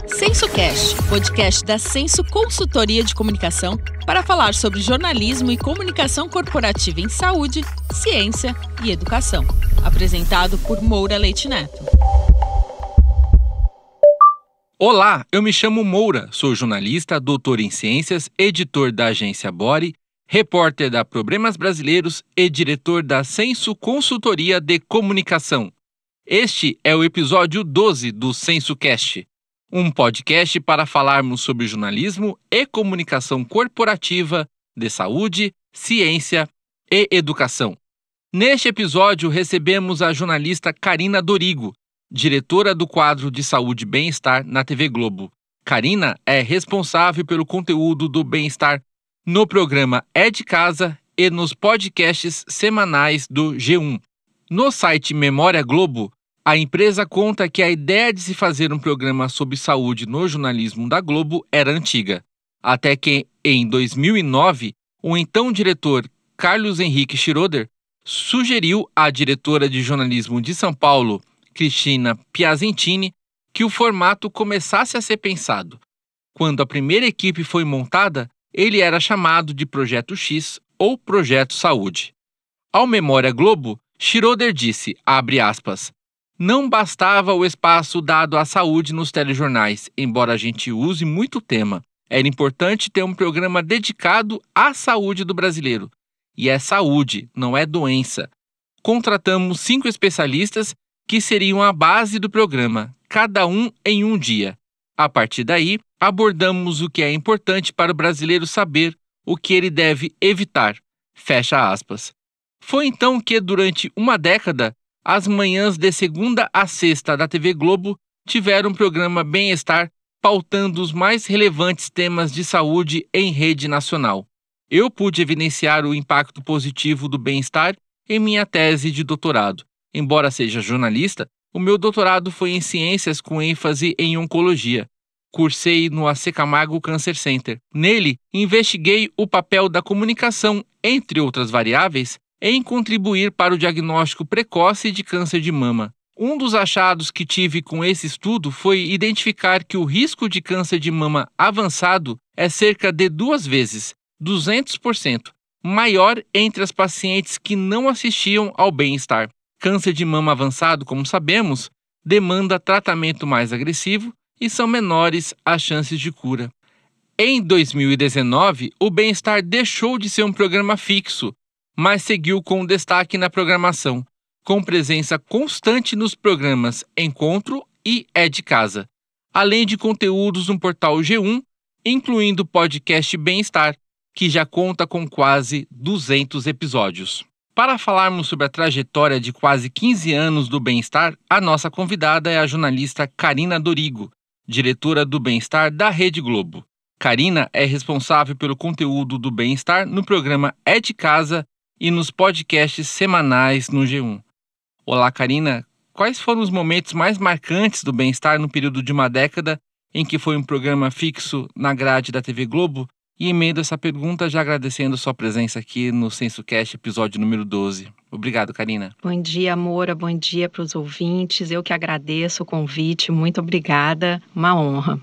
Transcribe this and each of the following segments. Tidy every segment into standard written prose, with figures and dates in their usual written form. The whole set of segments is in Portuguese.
SensoCast, podcast da Senso Consultoria de Comunicação, para falar sobre jornalismo e comunicação corporativa em saúde, ciência e educação. Apresentado por Moura Leite Neto. Olá, eu me chamo Moura, sou jornalista, doutor em ciências, editor da agência Bore, repórter da Problemas Brasileiros e diretor da Senso Consultoria de Comunicação. Este é o episódio 12 do SensoCast, um podcast para falarmos sobre jornalismo e comunicação corporativa de saúde, ciência e educação. Neste episódio, recebemos a jornalista Karina Dorigo, diretora do quadro de Saúde e Bem-Estar na TV Globo. Karina é responsável pelo conteúdo do bem-estar no programa É de Casa e nos podcasts semanais do G1. No site Memória Globo, a empresa conta que a ideia de se fazer um programa sobre saúde no jornalismo da Globo era antiga, até que, em 2009, o então diretor Carlos Henrique Schroeder sugeriu à diretora de jornalismo de São Paulo, Cristina Piacentini, que o formato começasse a ser pensado. Quando a primeira equipe foi montada, ele era chamado de Projeto X ou Projeto Saúde. Ao Memória Globo, Schroeder disse, abre aspas, não bastava o espaço dado à saúde nos telejornais, embora a gente use muito o tema. Era importante ter um programa dedicado à saúde do brasileiro. E é saúde, não é doença. Contratamos 5 especialistas que seriam a base do programa, cada um em um dia. A partir daí, abordamos o que é importante para o brasileiro saber, o que ele deve evitar. Fecha aspas. Foi então que, durante uma década, as manhãs de segunda a sexta da TV Globo tiveram um programa Bem-Estar pautando os mais relevantes temas de saúde em rede nacional. Eu pude evidenciar o impacto positivo do bem-estar em minha tese de doutorado. Embora seja jornalista, o meu doutorado foi em ciências com ênfase em oncologia. Cursei no AC Camargo Cancer Center. Nele, investiguei o papel da comunicação, entre outras variáveis, em contribuir para o diagnóstico precoce de câncer de mama. Um dos achados que tive com esse estudo foi identificar que o risco de câncer de mama avançado é cerca de 2 vezes, 200%, maior entre as pacientes que não assistiam ao bem-estar. Câncer de mama avançado, como sabemos, demanda tratamento mais agressivo e são menores as chances de cura. Em 2019, o bem-estar deixou de ser um programa fixo, mas seguiu com destaque na programação, com presença constante nos programas Encontro e É de Casa, além de conteúdos no portal G1, incluindo o podcast Bem-Estar, que já conta com quase 200 episódios. Para falarmos sobre a trajetória de quase 15 anos do bem-estar, a nossa convidada é a jornalista Karina Dorigo, diretora do bem-estar da Rede Globo. Karina é responsável pelo conteúdo do bem-estar no programa É de Casa e nos podcasts semanais no G1. Olá, Karina. Quais foram os momentos mais marcantes do bem-estar no período de uma década em que foi um programa fixo na grade da TV Globo? E emendo essa pergunta já agradecendo sua presença aqui no SensoCast, episódio número 12. Obrigado, Karina. Bom dia, Moura. Bom dia para os ouvintes. Eu que agradeço o convite. Muito obrigada. Uma honra.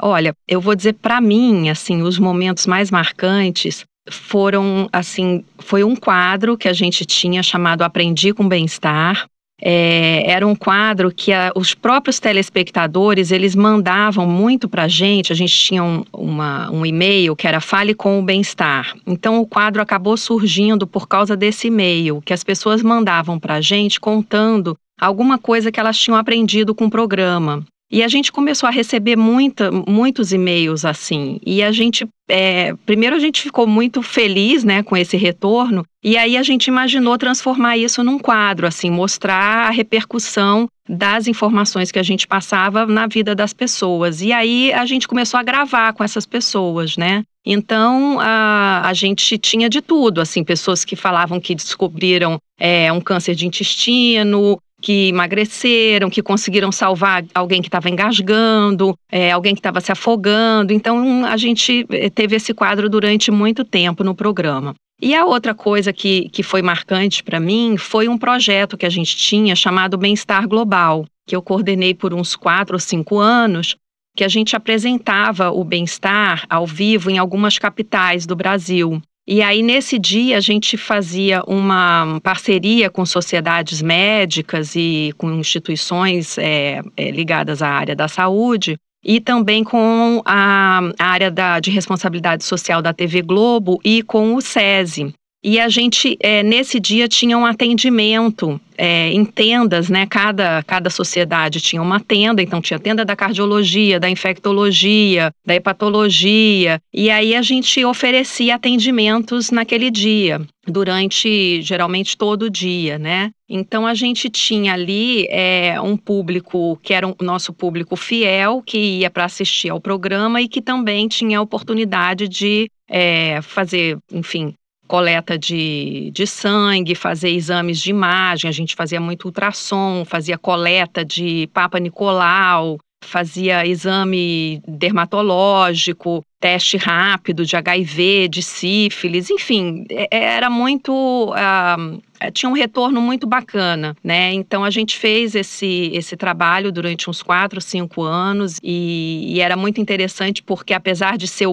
Olha, eu vou dizer para mim, assim, os momentos mais marcantes foram, assim, foi um quadro que a gente tinha chamado Aprendi com Bem-Estar. Era um quadro que os próprios telespectadores, eles mandavam muito para a gente tinha um e-mail que era Fale com o Bem-Estar. Então o quadro acabou surgindo por causa desse e-mail, que as pessoas mandavam para a gente contando alguma coisa que elas tinham aprendido com o programa. E a gente começou a receber muitos e-mails assim, e primeiro a gente ficou muito feliz, né, com esse retorno, e aí a gente imaginou transformar isso num quadro, assim, mostrar a repercussão das informações que a gente passava na vida das pessoas. E aí a gente começou a gravar com essas pessoas, né? Então a gente tinha de tudo, assim, pessoas que falavam que descobriram um câncer de intestino, que emagreceram, que conseguiram salvar alguém que estava engasgando, alguém que estava se afogando. Então, a gente teve esse quadro durante muito tempo no programa. E a outra coisa que foi marcante para mim foi um projeto que a gente tinha chamado Bem-Estar Global. que eu coordenei por uns 4 ou 5 anos, que a gente apresentava o bem-estar ao vivo em algumas capitais do Brasil. E aí, nesse dia, a gente fazia uma parceria com sociedades médicas e com instituições ligadas à área da saúde, e também com a área de responsabilidade social da TV Globo e com o SESI. E a gente, nesse dia, tinha um atendimento em tendas, né? Cada sociedade tinha uma tenda, então tinha a tenda da cardiologia, da infectologia, da hepatologia, e aí a gente oferecia atendimentos naquele dia, durante, geralmente, todo o dia, né? Então, a gente tinha ali um público que era o nosso público fiel, que ia para assistir ao programa e que também tinha a oportunidade de fazer, enfim, coleta de sangue, fazer exames de imagem, a gente fazia muito ultrassom, fazia coleta de Papa Nicolau, fazia exame dermatológico, teste rápido de HIV, de sífilis, enfim, era muito... tinha um retorno muito bacana, né? Então a gente fez esse trabalho durante uns 4, 5 anos e era muito interessante porque, apesar de ser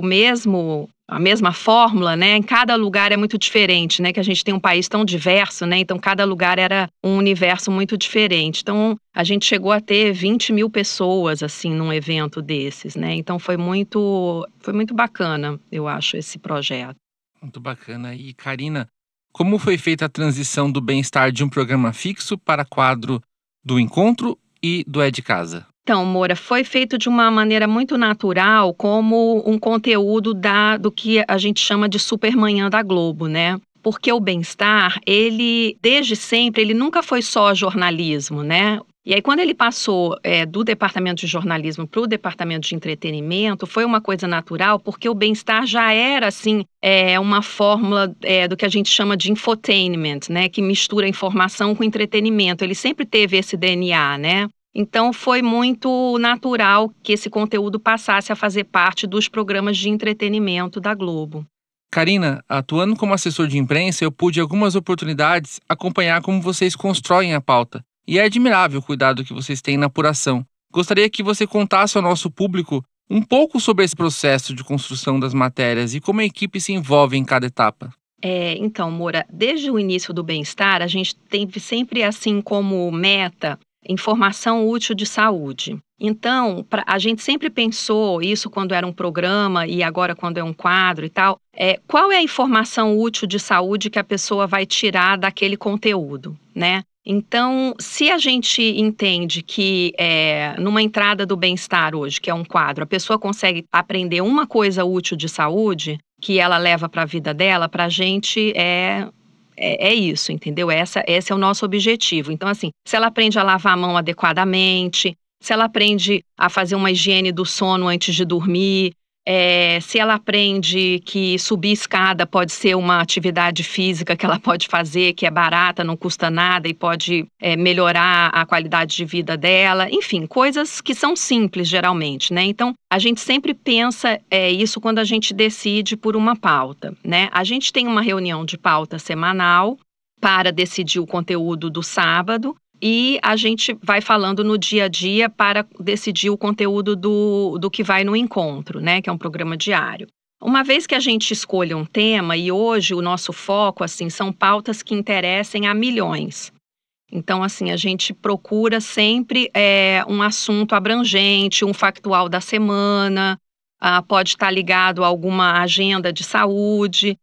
a mesma fórmula, né? Em cada lugar é muito diferente, né? Que a gente tem um país tão diverso, né? Então cada lugar era um universo muito diferente. Então a gente chegou a ter 20 mil pessoas assim num evento desses, né? Então foi muito bacana, eu acho, esse projeto. Muito bacana. E Karina, como foi feita a transição do bem-estar de um programa fixo para quadro do Encontro e do É de Casa? Então, Moura, foi feito de uma maneira muito natural, como um conteúdo do que a gente chama de Supermanhã da Globo, né? Porque o bem-estar, ele, desde sempre, ele nunca foi só jornalismo, né? E aí, quando ele passou do departamento de jornalismo para o departamento de entretenimento, foi uma coisa natural, porque o bem-estar já era, assim, uma fórmula do que a gente chama de infotainment, né? Que mistura informação com entretenimento. Ele sempre teve esse DNA, né? Então, foi muito natural que esse conteúdo passasse a fazer parte dos programas de entretenimento da Globo. Karina, atuando como assessor de imprensa, eu pude, em algumas oportunidades, acompanhar como vocês constroem a pauta. E é admirável o cuidado que vocês têm na apuração. Gostaria que você contasse ao nosso público um pouco sobre esse processo de construção das matérias e como a equipe se envolve em cada etapa. Então, Moura, desde o início do bem-estar, a gente teve sempre assim como meta informação útil de saúde. Então, a gente sempre pensou isso quando era um programa e agora quando é um quadro e tal, qual é a informação útil de saúde que a pessoa vai tirar daquele conteúdo, né? Então, se a gente entende que numa entrada do bem-estar hoje, que é um quadro, a pessoa consegue aprender uma coisa útil de saúde que ela leva para a vida dela, para a gente é isso, entendeu? Esse é o nosso objetivo. Então, assim, se ela aprende a lavar a mão adequadamente, se ela aprende a fazer uma higiene do sono antes de dormir, se ela aprende que subir escada pode ser uma atividade física que ela pode fazer, que é barata, não custa nada e pode melhorar a qualidade de vida dela, enfim, coisas que são simples geralmente, né? Então, a gente sempre pensa isso quando a gente decide por uma pauta, né? A gente tem uma reunião de pauta semanal para decidir o conteúdo do sábado, e a gente vai falando no dia a dia para decidir o conteúdo do que vai no encontro, né? Que é um programa diário. Uma vez que a gente escolhe um tema, e hoje o nosso foco, assim, são pautas que interessem a milhões. Então, assim, a gente procura sempre um assunto abrangente, um factual da semana, pode estar ligado a alguma agenda de saúde.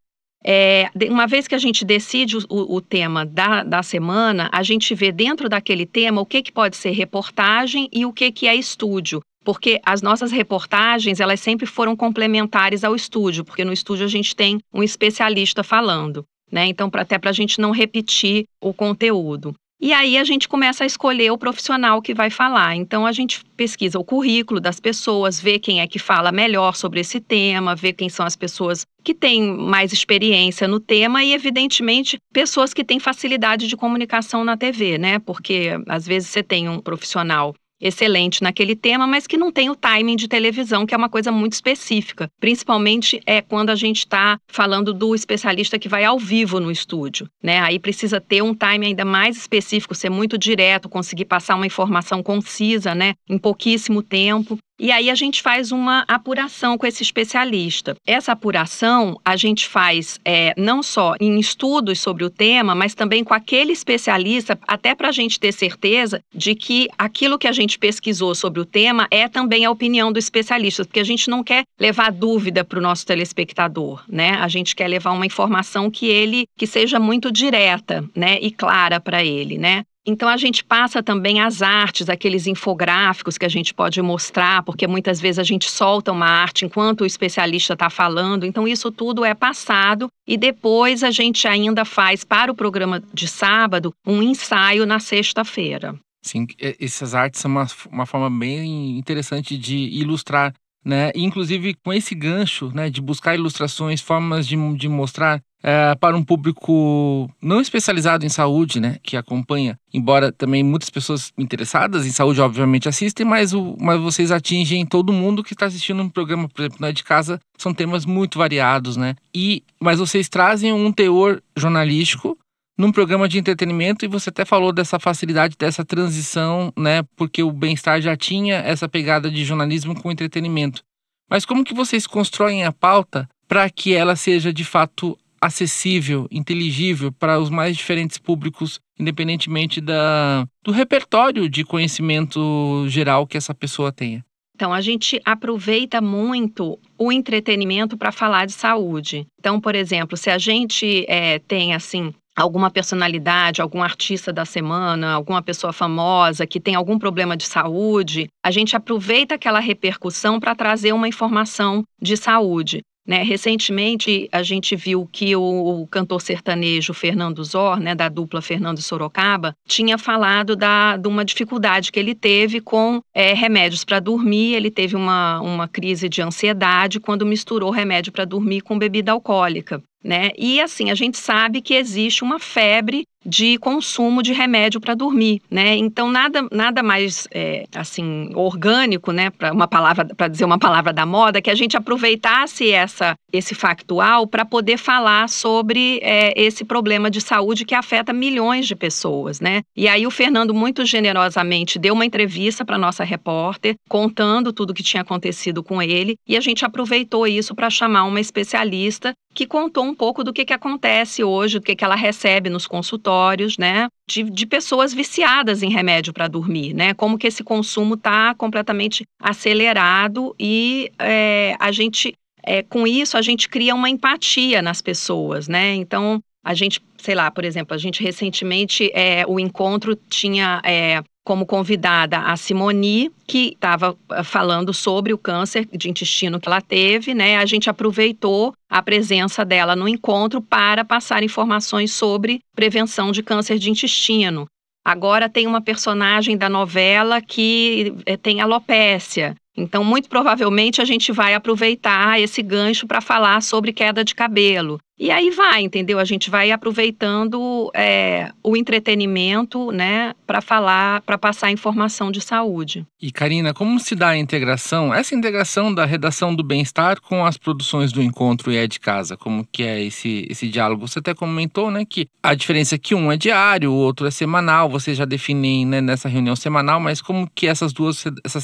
Uma vez que a gente decide o tema da semana, a gente vê dentro daquele tema o que pode ser reportagem e o que é estúdio. Porque as nossas reportagens, elas sempre foram complementares ao estúdio, porque no estúdio a gente tem um especialista falando, né? Então, até para a gente não repetir o conteúdo. E aí a gente começa a escolher o profissional que vai falar. Então, a gente pesquisa o currículo das pessoas, vê quem é que fala melhor sobre esse tema, vê quem são as pessoas que têm mais experiência no tema e, evidentemente, pessoas que têm facilidade de comunicação na TV, né? Porque, às vezes, você tem um profissional excelente naquele tema, mas que não tem o timing de televisão, que é uma coisa muito específica. Principalmente quando a gente está falando do especialista que vai ao vivo no estúdio, né? Aí precisa ter um timing ainda mais específico, ser muito direto, conseguir passar uma informação concisa, né? Em pouquíssimo tempo. E aí a gente faz uma apuração com esse especialista. Essa apuração a gente faz não só em estudos sobre o tema, mas também com aquele especialista, até para a gente ter certeza de que aquilo que a gente pesquisou sobre o tema é também a opinião do especialista, porque a gente não quer levar dúvida para o nosso telespectador, né? A gente quer levar uma informação que seja muito direta, né? E clara para ele, né? Então, a gente passa também as artes, aqueles infográficos que a gente pode mostrar, porque muitas vezes a gente solta uma arte enquanto o especialista está falando. Então, isso tudo é passado e depois a gente ainda faz para o programa de sábado um ensaio na sexta-feira. Sim, essas artes são uma forma bem interessante de ilustrar, né? Inclusive com esse gancho, né, de buscar ilustrações, formas de mostrar para um público não especializado em saúde, né, que acompanha, embora também muitas pessoas interessadas em saúde obviamente assistem, mas vocês atingem todo mundo que está assistindo um programa, por exemplo, de casa, são temas muito variados, né? Mas vocês trazem um teor jornalístico num programa de entretenimento, e você até falou dessa facilidade, dessa transição, né? Porque o Bem-Estar já tinha essa pegada de jornalismo com entretenimento. Mas como que vocês constroem a pauta para que ela seja de fato acessível, inteligível para os mais diferentes públicos, independentemente do repertório de conhecimento geral que essa pessoa tenha? Então, a gente aproveita muito o entretenimento para falar de saúde. Então, por exemplo, se a gente tem, assim, alguma personalidade, algum artista da semana, alguma pessoa famosa que tem algum problema de saúde, a gente aproveita aquela repercussão para trazer uma informação de saúde, né? Recentemente, a gente viu que o cantor sertanejo Fernando Zor, né, da dupla Fernando Sorocaba, tinha falado de uma dificuldade que ele teve com remédios para dormir. Ele teve uma crise de ansiedade quando misturou remédio para dormir com bebida alcoólica, né? E assim, a gente sabe que existe uma febre de consumo de remédio para dormir, né? Então nada mais assim orgânico, né, para dizer uma palavra da moda, que a gente aproveitasse esse factual para poder falar sobre esse problema de saúde que afeta milhões de pessoas, né? E aí o Fernando muito generosamente deu uma entrevista para nossa repórter contando tudo o que tinha acontecido com ele, e a gente aproveitou isso para chamar uma especialista que contou um pouco do que acontece hoje, do que ela recebe nos consultórios, né, de pessoas viciadas em remédio para dormir, né, como que esse consumo está completamente acelerado e a gente, com isso, a gente cria uma empatia nas pessoas, né, então a gente, sei lá, por exemplo, a gente recentemente, o encontro tinha como convidada a Simoni, que estava falando sobre o câncer de intestino que ela teve, né? A gente aproveitou a presença dela no encontro para passar informações sobre prevenção de câncer de intestino. Agora tem uma personagem da novela que tem alopécia. Então, muito provavelmente, a gente vai aproveitar esse gancho para falar sobre queda de cabelo. E aí vai, entendeu? A gente vai aproveitando o entretenimento, né, para passar informação de saúde. E, Karina, como se dá essa integração da redação do Bem-Estar com as produções do Encontro e de Casa? Como que é esse diálogo? Você até comentou, né, que a diferença é que um é diário, o outro é semanal, vocês já definem, né, nessa reunião semanal, mas como que essas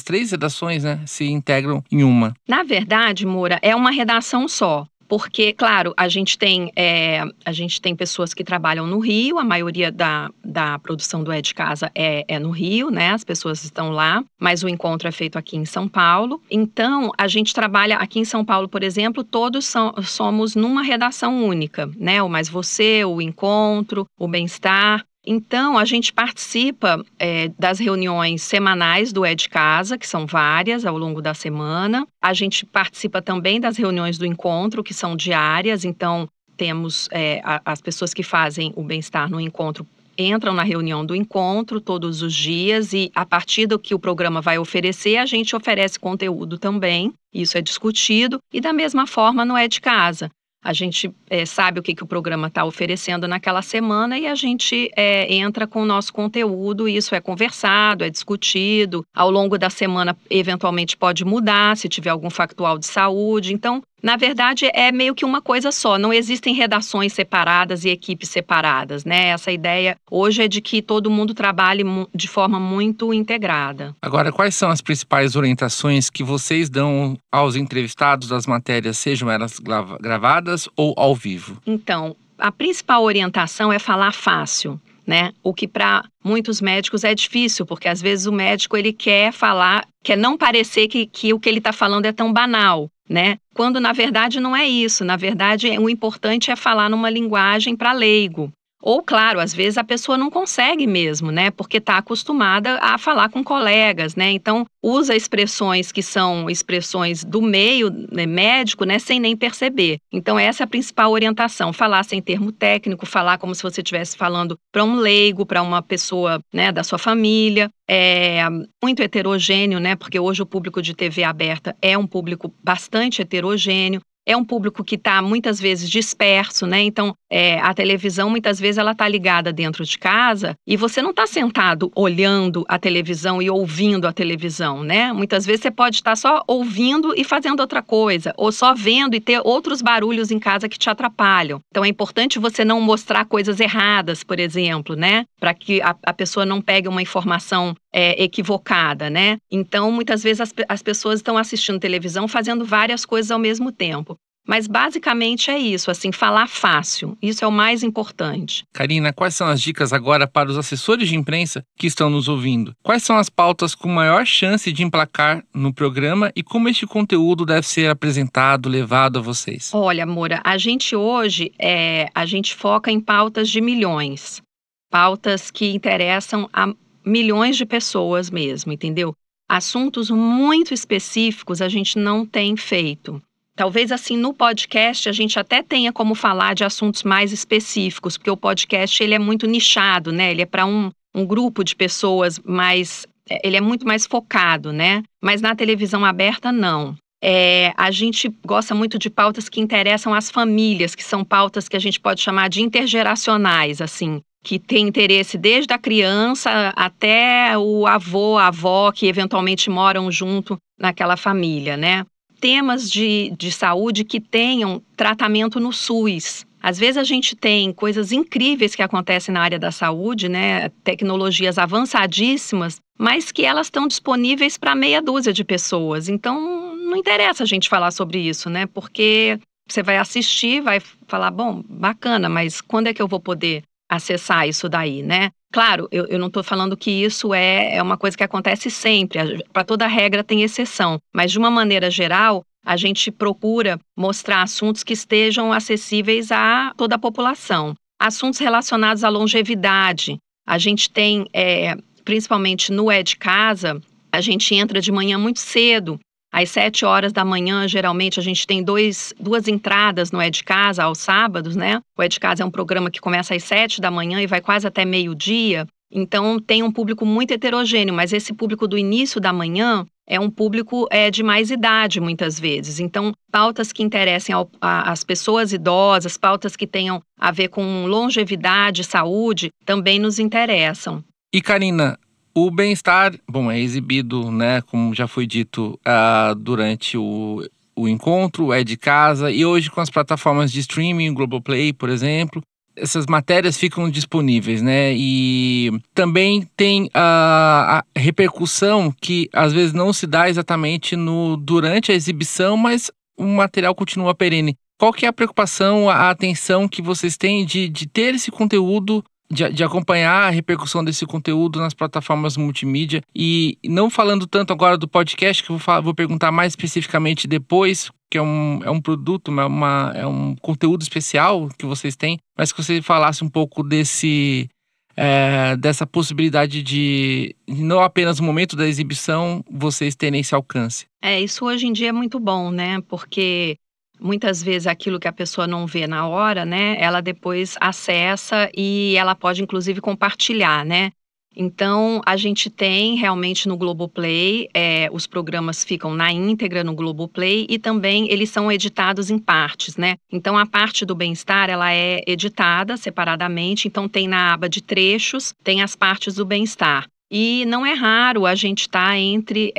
três redações, né, se integram em uma? Na verdade, Moura, é uma redação só. Porque, claro, a gente tem pessoas que trabalham no Rio, a maioria da produção do de Casa é no Rio, né? As pessoas estão lá, mas o encontro é feito aqui em São Paulo. Então, a gente trabalha aqui em São Paulo, por exemplo, todos somos numa redação única, né? O Mais Você, o Encontro, o Bem-Estar. Então, a gente participa das reuniões semanais do de Casa, que são várias ao longo da semana. A gente participa também das reuniões do Encontro, que são diárias. Então, temos as pessoas que fazem o Bem-Estar no Encontro entram na reunião do Encontro todos os dias e, a partir do que o programa vai oferecer, a gente oferece conteúdo também. Isso é discutido. E, da mesma forma, no de Casa. A gente sabe o que o programa está oferecendo naquela semana e a gente entra com o nosso conteúdo, e isso é conversado, é discutido. Ao longo da semana, eventualmente pode mudar, se tiver algum factual de saúde. Então, na verdade, é meio que uma coisa só. Não existem redações separadas e equipes separadas, né? Essa ideia hoje é de que todo mundo trabalhe de forma muito integrada. Agora, quais são as principais orientações que vocês dão aos entrevistados das matérias, sejam elas gravadas ou ao vivo? Então, a principal orientação é falar fácil, né? O que para muitos médicos é difícil, porque às vezes o médico ele quer falar, quer não parecer que o que ele está falando é tão banal, né? Quando na verdade não é isso. Na verdade, o importante é falar numa linguagem para leigo. Ou, claro, às vezes a pessoa não consegue mesmo, né? Porque está acostumada a falar com colegas, né? Então, usa expressões que são expressões do meio, né, médico, né? Sem nem perceber. Então, essa é a principal orientação. Falar sem termo técnico, falar como se você estivesse falando para um leigo, para uma pessoa, né, da sua família. É muito heterogêneo, né? Porque hoje o público de TV aberta é um público bastante heterogêneo. É um público que está muitas vezes disperso, né? Então, a televisão muitas vezes ela está ligada dentro de casa e você não está sentado olhando a televisão e ouvindo a televisão, né? Muitas vezes você pode estar só ouvindo e fazendo outra coisa, ou só vendo e ter outros barulhos em casa que te atrapalham. Então, é importante você não mostrar coisas erradas, por exemplo, né? Para que a pessoa não pegue uma informação equivocada, né? Então, muitas vezes as pessoas estão assistindo televisão fazendo várias coisas ao mesmo tempo. Mas basicamente é isso, assim, falar fácil. Isso é o mais importante. Karina, quais são as dicas agora para os assessores de imprensa que estão nos ouvindo? Quais são as pautas com maior chance de emplacar no programa e como este conteúdo deve ser apresentado, levado a vocês? Olha, Moura, a gente hoje, a gente foca em pautas de milhões. Pautas que interessam a milhões de pessoas mesmo, entendeu? Assuntos muito específicos a gente não tem feito. Talvez assim no podcast a gente até tenha como falar de assuntos mais específicos, porque o podcast ele é muito nichado, né? Ele é para um grupo de pessoas mais, ele é muito mais focado, né? Mas na televisão aberta não. A gente gosta muito de pautas que interessam as famílias, que são pautas que a gente pode chamar de intergeracionais, assim, que tem interesse desde a criança até o avô, a avó, que eventualmente moram junto naquela família, né? Temas de saúde que tenham tratamento no SUS. Às vezes a gente tem coisas incríveis que acontecem na área da saúde, né? Tecnologias avançadíssimas, mas que elas estão disponíveis para meia dúzia de pessoas. Então, não interessa a gente falar sobre isso, né? Porque você vai assistir, vai falar, bom, bacana, mas quando é que eu vou poder acessar isso daí, né? Claro, eu não estou falando que isso é uma coisa que acontece sempre, para toda regra tem exceção, mas de uma maneira geral, a gente procura mostrar assuntos que estejam acessíveis a toda a população. Assuntos relacionados à longevidade, a gente tem, principalmente no É de Casa, a gente entra de manhã muito cedo. Às 7 horas da manhã, geralmente, a gente tem duas entradas no É de Casa, aos sábados, né? O É de Casa é um programa que começa às 7 da manhã e vai quase até meio-dia. Então, tem um público muito heterogêneo, mas esse público do início da manhã é um público de mais idade, muitas vezes. Então, pautas que interessem às pessoas idosas, pautas que tenham a ver com longevidade, saúde, também nos interessam. E, Karina, o bem-estar, bom, é exibido, né, como já foi dito, durante o encontro, É de Casa, e hoje com as plataformas de streaming, Globoplay, por exemplo, essas matérias ficam disponíveis, né, e também tem a repercussão que às vezes não se dá exatamente durante a exibição, mas o material continua perene. Qual que é a preocupação, a atenção que vocês têm de ter esse conteúdo, de acompanhar a repercussão desse conteúdo nas plataformas multimídia? E não falando tanto agora do podcast, que eu vou perguntar mais especificamente depois, que é um produto, é um conteúdo especial que vocês têm, mas que você falasse um pouco dessa possibilidade de não apenas no momento da exibição vocês terem esse alcance. Isso hoje em dia é muito bom, né? Porque muitas vezes aquilo que a pessoa não vê na hora, né, ela depois acessa e ela pode inclusive compartilhar, né? Então, a gente tem realmente no Globoplay, os programas ficam na íntegra no Globoplay e também eles são editados em partes, né? Então, a parte do bem-estar, ela é editada separadamente, então tem na aba de trechos, tem as partes do bem-estar. E não é raro a gente estar entre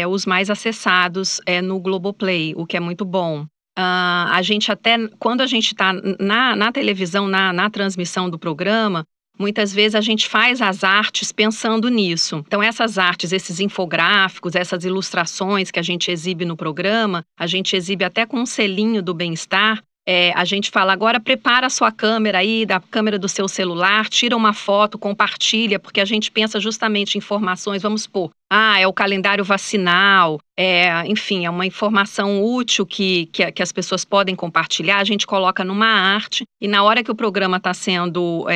os mais acessados no Globoplay, o que é muito bom. A gente até, quando a gente está na televisão, na transmissão do programa, muitas vezes a gente faz as artes pensando nisso. Então, essas artes, esses infográficos, essas ilustrações que a gente exibe no programa, a gente exibe até com um selinho do bem-estar. A gente fala, agora prepara a sua câmera aí, da câmera do seu celular, tira uma foto, compartilha, porque a gente pensa justamente em informações, vamos supor, é o calendário vacinal, enfim, é uma informação útil que as pessoas podem compartilhar, a gente coloca numa arte e na hora que o programa está sendo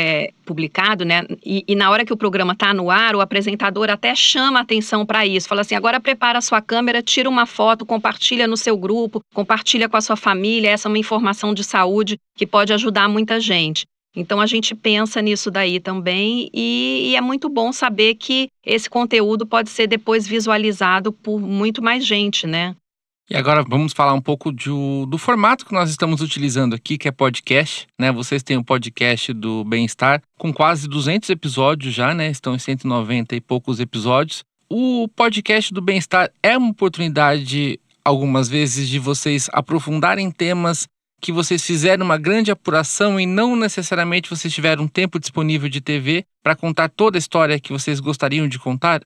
publicado, né, e na hora que o programa está no ar, o apresentador até chama a atenção para isso, fala assim, agora prepara a sua câmera, tira uma foto, compartilha no seu grupo, compartilha com a sua família, essa é uma informação de saúde que pode ajudar muita gente. Então, a gente pensa nisso daí também e é muito bom saber que esse conteúdo pode ser depois visualizado por muito mais gente, né? E agora vamos falar um pouco do formato que nós estamos utilizando aqui, que é podcast, né? Vocês têm o podcast do Bem-Estar com quase 200 episódios já, né? Estão em 190 e poucos episódios. O podcast do Bem-Estar é uma oportunidade, algumas vezes, de vocês aprofundarem temas que vocês fizeram uma grande apuração e não necessariamente vocês tiveram um tempo disponível de TV para contar toda a história que vocês gostariam de contar?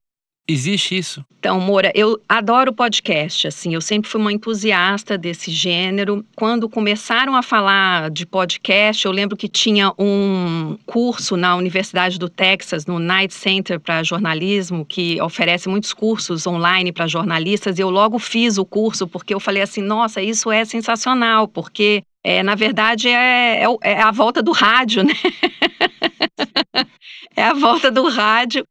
Existe isso? Então, Moura, eu adoro podcast, assim, eu sempre fui uma entusiasta desse gênero. Quando começaram a falar de podcast, eu lembro que tinha um curso na Universidade do Texas, no Knight Center para jornalismo, que oferece muitos cursos online para jornalistas, e eu logo fiz o curso, porque eu falei assim, nossa, isso é sensacional, porque, na verdade, é a volta do rádio, né? É a volta do rádio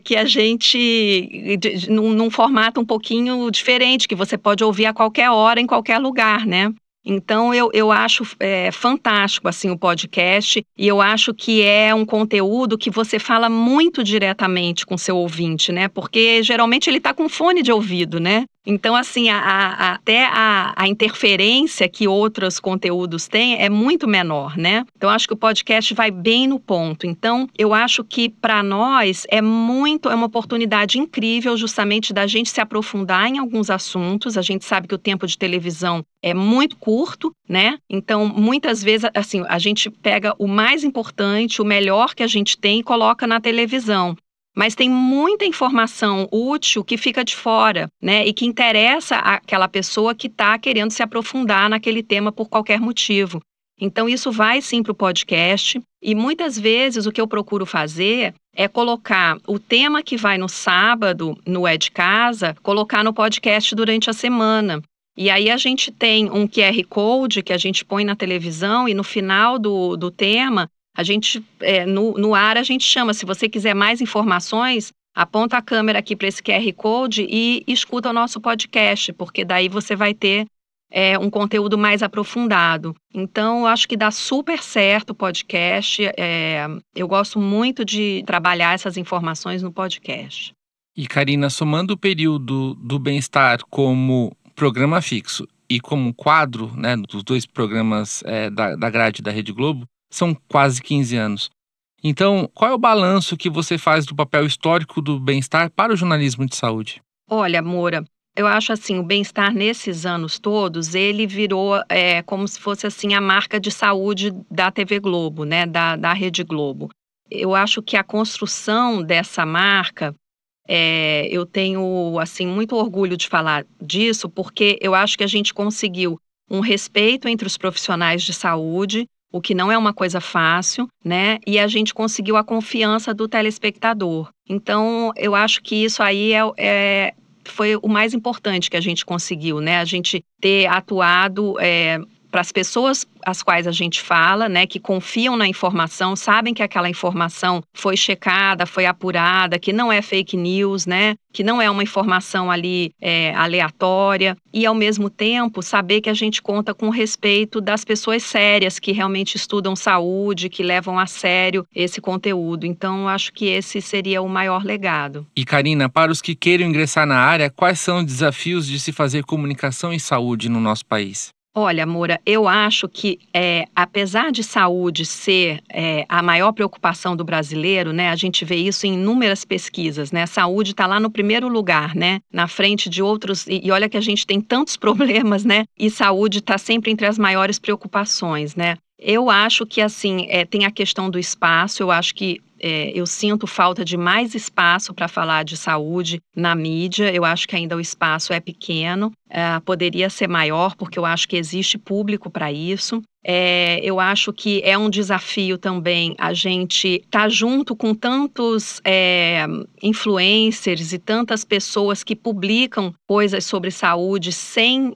que a gente, num formato um pouquinho diferente, que você pode ouvir a qualquer hora, em qualquer lugar, né? Então, eu acho fantástico, assim, o podcast, e eu acho que é um conteúdo que você fala muito diretamente com o seu ouvinte, né? Porque, geralmente, ele está com fone de ouvido, né? Então, assim, até a interferência que outros conteúdos têm é muito menor, né? Então, acho que o podcast vai bem no ponto. Então, eu acho que, para nós, é uma oportunidade incrível, justamente, da gente se aprofundar em alguns assuntos. A gente sabe que o tempo de televisão é muito curto, né? Então, muitas vezes, assim, a gente pega o mais importante, o melhor que a gente tem e coloca na televisão. Mas tem muita informação útil que fica de fora, né? E que interessa àquela pessoa que está querendo se aprofundar naquele tema por qualquer motivo. Então, isso vai sim para o podcast. E muitas vezes o que eu procuro fazer é colocar o tema que vai no sábado, no É de Casa, colocar no podcast durante a semana. E aí a gente tem um QR Code que a gente põe na televisão e no final do tema, a gente, no ar a gente chama, se você quiser mais informações, aponta a câmera aqui para esse QR Code e escuta o nosso podcast, porque daí você vai ter um conteúdo mais aprofundado. Então, eu acho que dá super certo o podcast, eu gosto muito de trabalhar essas informações no podcast. E, Karina, somando o período do Bem-Estar como programa fixo e como quadro, né, dos dois programas da grade da Rede Globo, são quase 15 anos. Então, qual é o balanço que você faz do papel histórico do bem-estar para o jornalismo de saúde? Olha, Moura, eu acho assim, o bem-estar nesses anos todos, ele virou como se fosse assim a marca de saúde da TV Globo, né, da Rede Globo. Eu acho que a construção dessa marca, eu tenho assim muito orgulho de falar disso, porque eu acho que a gente conseguiu um respeito entre os profissionais de saúde, o que não é uma coisa fácil, né? E a gente conseguiu a confiança do telespectador. Então, eu acho que isso aí foi o mais importante que a gente conseguiu, né? A gente ter atuado para as pessoas às quais a gente fala, né, que confiam na informação, sabem que aquela informação foi checada, foi apurada, que não é fake news, né, que não é uma informação ali aleatória, e ao mesmo tempo saber que a gente conta com o respeito das pessoas sérias que realmente estudam saúde, que levam a sério esse conteúdo. Então, eu acho que esse seria o maior legado. E Karina, para os que queiram ingressar na área, quais são os desafios de se fazer comunicação em saúde no nosso país? Olha, Moura, eu acho que, apesar de saúde ser a maior preocupação do brasileiro, né, a gente vê isso em inúmeras pesquisas, né, saúde está lá no primeiro lugar, né, na frente de outros, e olha que a gente tem tantos problemas, né, e saúde está sempre entre as maiores preocupações, né. Eu acho que, assim, tem a questão do espaço, eu acho que eu sinto falta de mais espaço para falar de saúde na mídia. Eu acho que ainda o espaço é pequeno, poderia ser maior, porque eu acho que existe público para isso. Eu acho que é um desafio também a gente estar junto com tantos influencers e tantas pessoas que publicam coisas sobre saúde sem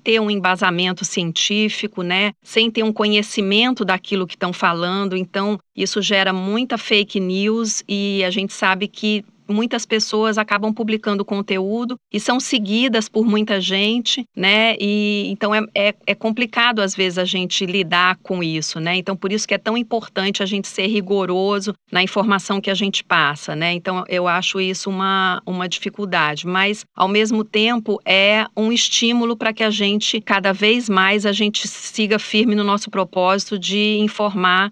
ter um embasamento científico, né? Sem ter um conhecimento daquilo que estão falando. Então, isso gera muita fake news e a gente sabe que muitas pessoas acabam publicando conteúdo e são seguidas por muita gente, né? E então é complicado às vezes a gente lidar com isso, né? Então por isso que é tão importante a gente ser rigoroso na informação que a gente passa, né? Então eu acho isso uma dificuldade, mas ao mesmo tempo é um estímulo para que a gente cada vez mais a gente siga firme no nosso propósito de informar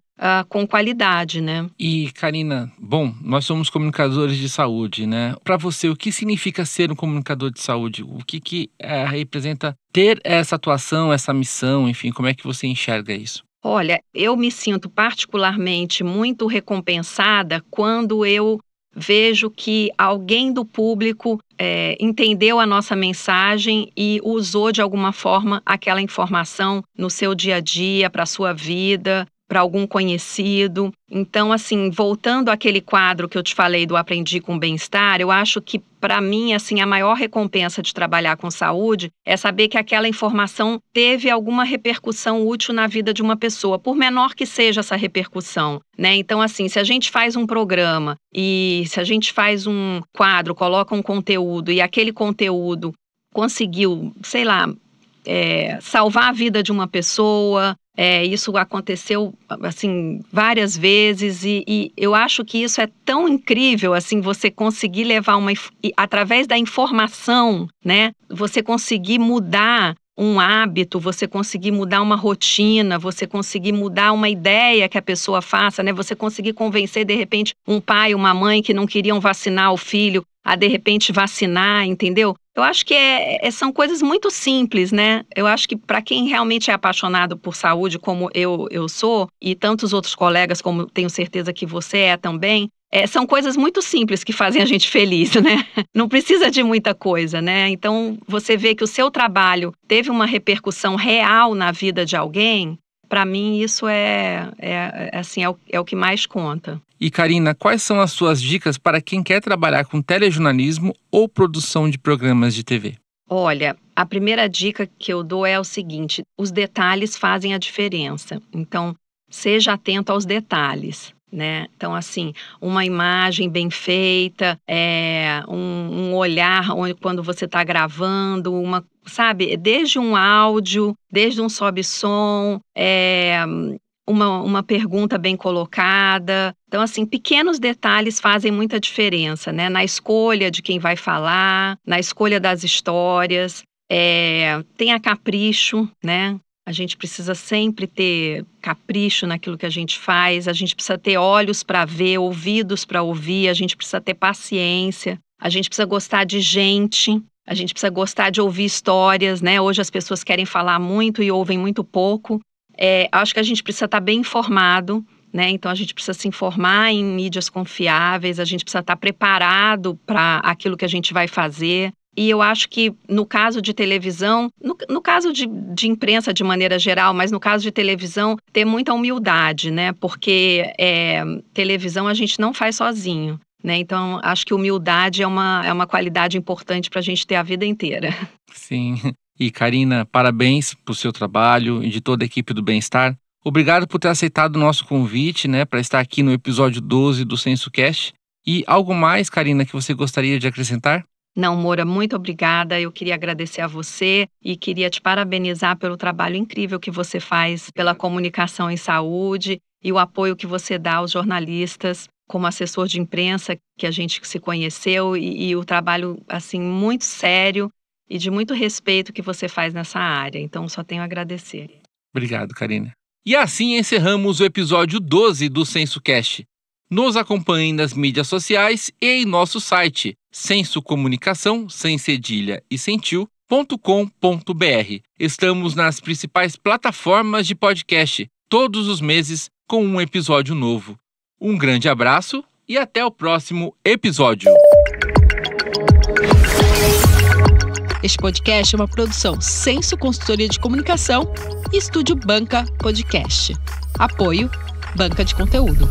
com qualidade, né? E, Karina, bom, nós somos comunicadores de saúde, né? Para você, o que significa ser um comunicador de saúde? O que representa ter essa atuação, essa missão, enfim, como é que você enxerga isso? Olha, eu me sinto particularmente muito recompensada quando eu vejo que alguém do público entendeu a nossa mensagem e usou de alguma forma aquela informação no seu dia a dia, para a sua vida, para algum conhecido. Então, assim, voltando àquele quadro que eu te falei do Aprendi com Bem-Estar, eu acho que, para mim, assim, a maior recompensa de trabalhar com saúde é saber que aquela informação teve alguma repercussão útil na vida de uma pessoa, por menor que seja essa repercussão, né? Então, assim, se a gente faz um programa e se a gente faz um quadro, coloca um conteúdo e aquele conteúdo conseguiu, sei lá, salvar a vida de uma pessoa. Isso aconteceu, assim, várias vezes e eu acho que isso é tão incrível, assim, você conseguir levar através da informação, né, você conseguir mudar um hábito, você conseguir mudar uma rotina, você conseguir mudar uma ideia que a pessoa faça, né, você conseguir convencer, de repente, um pai, uma mãe que não queriam vacinar o filho a, de repente, vacinar, entendeu? Eu acho que são coisas muito simples, né? Eu acho que para quem realmente é apaixonado por saúde, como eu sou, e tantos outros colegas, como tenho certeza que você é também, são coisas muito simples que fazem a gente feliz, né? Não precisa de muita coisa, né? Então, você vê que o seu trabalho teve uma repercussão real na vida de alguém, para mim isso é o que mais conta. E, Karina, quais são as suas dicas para quem quer trabalhar com telejornalismo ou produção de programas de TV? Olha, a primeira dica que eu dou é o seguinte: os detalhes fazem a diferença. Então, seja atento aos detalhes, né? Então, assim, uma imagem bem feita, um olhar quando você está gravando, sabe, desde um áudio, desde um sobe-som, uma pergunta bem colocada. Então, assim, pequenos detalhes fazem muita diferença, né? Na escolha de quem vai falar, na escolha das histórias. Tenha capricho, né? A gente precisa sempre ter capricho naquilo que a gente faz, a gente precisa ter olhos para ver, ouvidos para ouvir, a gente precisa ter paciência, a gente precisa gostar de gente, a gente precisa gostar de ouvir histórias, né? Hoje as pessoas querem falar muito e ouvem muito pouco. Acho que a gente precisa estar bem informado, né? Então a gente precisa se informar em mídias confiáveis, a gente precisa estar preparado para aquilo que a gente vai fazer. E eu acho que no caso de televisão, no caso de imprensa de maneira geral, mas no caso de televisão, ter muita humildade, né? Porque televisão a gente não faz sozinho, né? Então acho que humildade é uma qualidade importante para a gente ter a vida inteira. Sim. E Karina, parabéns por seu trabalho e de toda a equipe do Bem-Estar. Obrigado por ter aceitado o nosso convite, para estar aqui no episódio 12 do SensoCast. E algo mais, Karina, que você gostaria de acrescentar? Não, Moura, muito obrigada. Eu queria agradecer a você e queria te parabenizar pelo trabalho incrível que você faz pela comunicação em saúde e o apoio que você dá aos jornalistas como assessor de imprensa que a gente se conheceu e o trabalho assim muito sério e de muito respeito que você faz nessa área. Então, só tenho a agradecer. Obrigado, Karina. E assim encerramos o episódio 12 do SensoCast. Nos acompanhem nas mídias sociais e em nosso site sensocomunicação, sem cedilha e sem tio.com.br. Estamos nas principais plataformas de podcast, todos os meses com um episódio novo. Um grande abraço e até o próximo episódio. Este podcast é uma produção Senso Consultoria de Comunicação e Estúdio Banca Podcast. Apoio Banca de Conteúdo.